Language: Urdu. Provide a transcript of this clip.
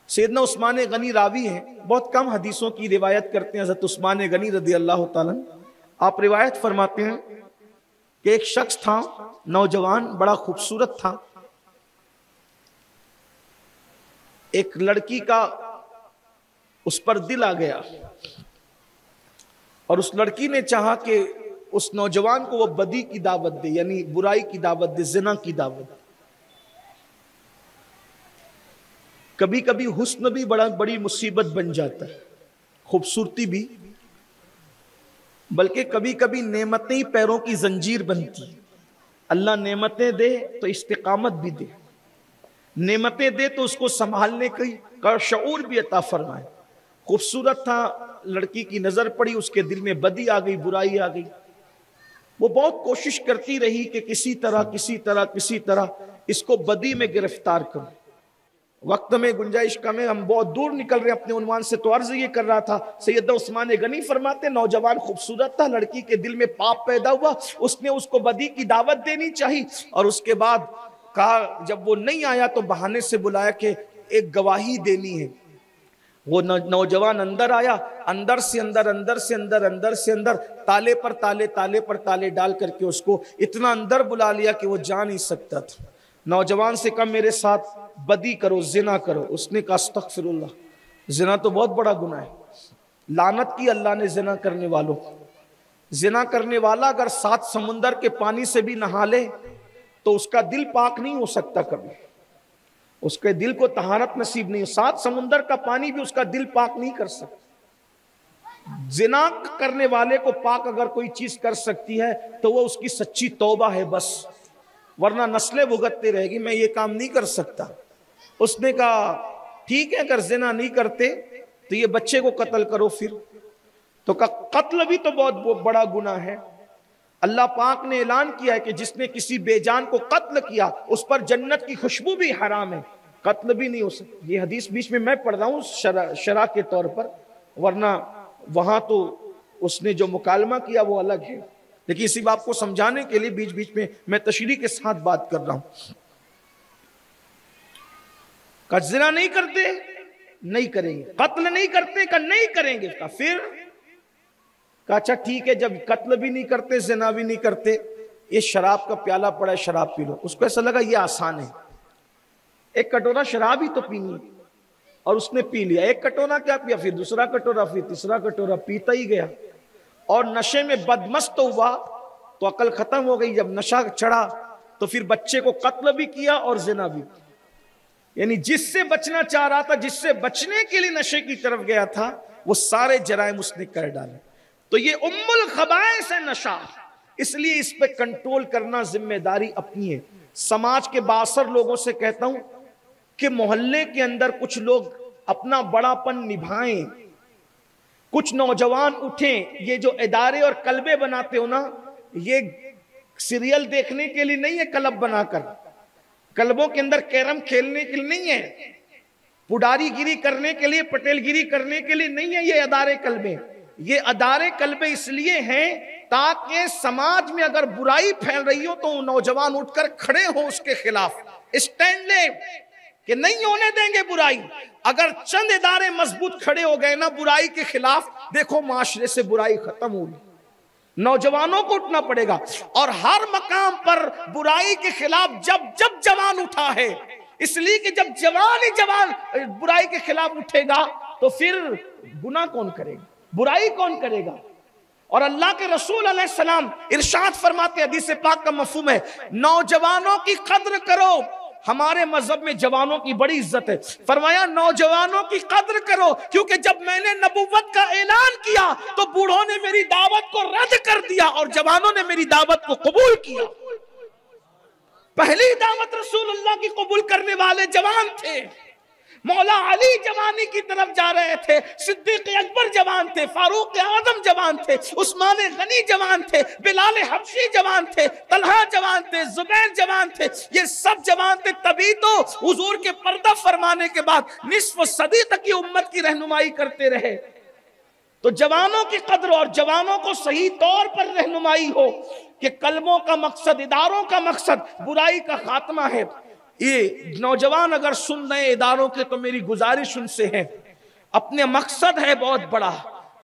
سیدنا عثمان غنی راوی ہیں، بہت کم حدیثوں کی روایت کرتے ہیں حضرت عثمان غنی رضی اللہ تعالیٰ عنہ۔ آپ روایت فرماتے ہیں کہ ایک شخص تھا، نوجوان، بڑا خوبصورت تھا، ایک لڑکی کا اس پر دل آ گیا اور اس لڑکی نے چاہا کہ اس نوجوان کو وہ بدی کی دعوت دے، یعنی برائی کی دعوت دے، زنا کی دعوت دے۔ کبھی کبھی حسن بھی بڑی مصیبت بن جاتا ہے، خوبصورتی بھی، بلکہ کبھی کبھی نعمتیں ہی پیروں کی زنجیر بنتی ہیں۔ اللہ نعمتیں دے تو استقامت بھی دے، نعمتیں دے تو اس کو سنبھالنے کا شعور بھی عطا فرمائے۔ خوبصورت تھا، لڑکی کی نظر پڑی، اس کے دل میں بدی آ گئی، برائی آ گئی۔ وہ بہت کوشش کرتی رہی کہ کسی طرح اس کو بدی میں گرفتار کروں۔ وقت میں گنجائش کم ہے، ہم بہت دور نکل رہے ہیں اپنے عنوان سے، تو عرض یہ کر رہا تھا، سیدنا عثمان غنی فرماتے نوجوان خوبصورت تھا، لڑکی کے دل میں پاپ پیدا ہوا، اس نے اس کو بدی کی دعوت دینی چاہی، اور اس کے بعد کہا جب وہ نہیں آیا تو بہانے سے بلایا کہ ایک گواہی دینی ہے۔ وہ نوجوان اندر آیا، اندر سے اندر تالے پر تالے ڈال کر کے اس کو اتنا اندر بلا لیا کہ وہ جا نہیں سکتا تھا۔ نوجوان سے کہا میرے ساتھ بدی کرو، زنا کرو۔ اس نے کہا استغفر اللہ، زنا تو بہت بڑا گناہ ہے، لعنت کی اللہ نے زنا کرنے والوں کو۔ زنا کرنے والا اگر 7 سمندر کے پانی سے بھی نہا لے تو اس کا دل پاک نہیں ہو سکتا، کبھی اس کے دل کو طہارت نصیب نہیں، 7 سمندر کا پانی بھی اس کا دل پاک نہیں کر سکتا۔ زنا کرنے والے کو پاک اگر کوئی چیز کر سکتی ہے تو وہ اس کی سچی توبہ ہے بس، ورنہ نسلیں بھگتتے رہے گی، میں یہ کام نہیں کر سکتا۔ اس نے کہا ٹھیک ہے، اگر زنا نہیں کرتے تو یہ بچے کو قتل کرو پھر۔ تو کہا قتل بھی تو بہت بڑا گناہ ہے، اللہ پاک نے اعلان کیا ہے کہ جس نے کسی بے جان کو قتل کیا اس پر جنت کی خوشبو بھی حرام ہے، قتل بھی نہیں ہو سکتا۔ یہ حدیث بیچ میں پڑھ رہا ہوں شرح کے طور پر، ورنہ وہاں تو اس نے جو مکالمہ کیا وہ الگ ہے، لیکن اسی بات کو سمجھانے کے لیے بیچ بیچ میں تشریح کے ساتھ بات کر رہا ہوں۔ کہ زنا نہیں کرتے، نہیں کریں گے، قتل نہیں کرتے، کہ نہیں کریں گے، کہ پھر کہا اچھا ٹھیک ہے، جب قتل بھی نہیں کرتے، زنا بھی نہیں کرتے، یہ شراب کا پیالہ پڑا ہے، شراب پی لو۔ اس کو ایسا لگا یہ آسان ہے، ایک کٹورا شراب ہی تو پینی ہے، اور اس نے پی لیا۔ ایک کٹورا کیا پیا، پھر دوسرا کٹورا، پھر تیسرا کٹورا، پیتا ہی گیا، اور نشے میں بدمست ہوا تو عقل ختم ہو گئی۔ جب نشہ چڑھا تو پھر بچے کو قتل بھی کیا اور زنا بھی کیا، یعنی جس سے بچنا چاہ رہا تھا، جس سے بچنے کے لیے نشے کی طرف گیا تھا، وہ سارے جرائم اس نے کر ڈالے۔ تو یہ ام الخبائث ہے نشہ، اس لیے اس پہ کنٹرول کرنا ذمہ داری اپنی ہے۔ سماج کے بااثر لوگوں سے کہتا ہوں کہ محلے کے اندر کچھ لوگ اپنا بڑا پن نبھائیں، کچھ نوجوان اٹھیں۔ یہ جو ادارے اور کلبے بناتے ہو نا، یہ سیریل دیکھنے کے لیے نہیں ہے، کلب بنا کر کلبوں کے اندر کیرم کھیلنے کے لیے نہیں ہے، پڈاری گیری کرنے کے لیے، پٹیل گیری کرنے کے لیے نہیں ہے یہ ادارے کلبے۔ یہ ادارے کلبے اس لیے ہیں تاکہ سماج میں اگر برائی پھیل رہی ہو تو نوجوان اٹھ کر کھڑے ہوں اس کے خلاف، اسٹینڈ لیں کہ نہیں ہونے دیں گے برائی۔ اگر چند ادارے مضبوط کھڑے ہو گئے نا برائی کے خلاف، دیکھو معاشرے سے برائی ختم ہوگی۔ نوجوانوں کو اٹھنا پڑے گا، اور ہر مقام پر برائی کے خلاف جب جوان اٹھا ہے، اس لیے کہ جب جوان ہی جوان برائی کے خلاف اٹھے گا تو پھر گناہ کون کرے گا، برائی کون کرے گا۔ اور اللہ کے رسول علیہ السلام ارشاد فرماتے، حدیث پاک کا مفہوم ہے، نوجوانوں کی قدر کرو۔ ہمارے مذہب میں جوانوں کی بڑی عزت ہے، فرمایا نوجوانوں کی قدر کرو، کیونکہ جب میں نے نبوت کا اعلان کیا تو بوڑھوں نے میری دعوت کو رد کر دیا اور جوانوں نے میری دعوت کو قبول کیا۔ پہلی دعوت رسول اللہ کی قبول کرنے والے جوان تھے، مولا علی جوانی کی طرف جا رہے تھے، صدیق اکبر جوان تھے، فاروق اعظم جوان تھے، عثمان غنی جوان تھے، بلال حبشی جوان تھے، طلحہ جوان تھے، زبیر جوان تھے، یہ سب جوان تھے۔ تبھی تو حضور کے پردہ فرمانے کے بعد نصف صدی تک کی امت کی رہنمائی کرتے رہے۔ تو جوانوں کی قدر اور جوانوں کو صحیح طور پر رہنمائی ہو کہ قلبوں کا مقصد، اداروں کا مقصد برائی کا خاتمہ ہے۔ یہ نوجوان اگر سن رہے اداروں کے تو میری گزارش ان سے ہے، اپنے مقصد ہے بہت بڑا،